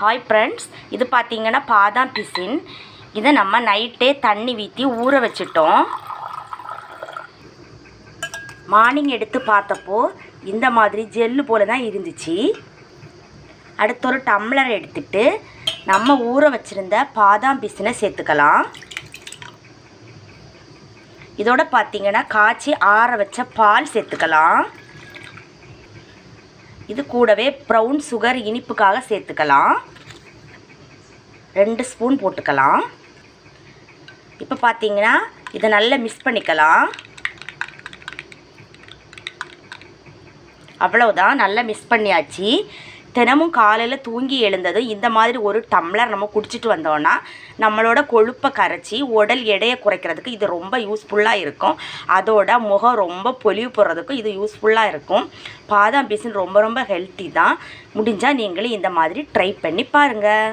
Hi friends, இது பார்த்திங்கன்னா பாதாம் பிசின். இதை நம்ம நைட்டே தண்ணி ஊற்றி ஊற வச்சிட்டோம். மார்னிங் எடுத்து பார்த்தப்போ இந்த மாதிரி ஜெல்லு போல தான் இருந்துச்சு. அடுத்த ஒரு டம்ளர் எடுத்துட்டு நம்ம ஊற வச்சுருந்த பாதாம் பிசினை சேர்த்துக்கலாம். இதோட பார்த்திங்கன்னா காய்ச்சி ஆற வச்ச பால் சேர்த்துக்கலாம். இது கூடவே ப்ரௌன் சுகர் இனிப்புக்காக சேர்த்துக்கலாம். 2 ஸ்பூன் போட்டுக்கலாம். இப்போ பார்த்திங்கன்னா இதை நல்லா மிக்ஸ் பண்ணிக்கலாம். அவ்வளவுதான், நல்லா மிக்ஸ் பண்ணியாச்சு. தினமும் காலையில் தூங்கி எழுந்ததும் இந்த மாதிரி ஒரு டம்ளர் நம்ம குடிச்சிட்டு வந்தோன்னா நம்மளோட கொழுப்பை கரைச்சி உடல் எடையை குறைக்கிறதுக்கு இது ரொம்ப யூஸ்ஃபுல்லாக இருக்கும். அதோட முகம் ரொம்ப பொலிவு போடுறதுக்கும் இது யூஸ்ஃபுல்லாக இருக்கும். பாதாம் பிசின் ரொம்ப ரொம்ப ஹெல்த்தி தான். முடிஞ்சால் நீங்களும் இந்த மாதிரி ட்ரை பண்ணி பாருங்கள்.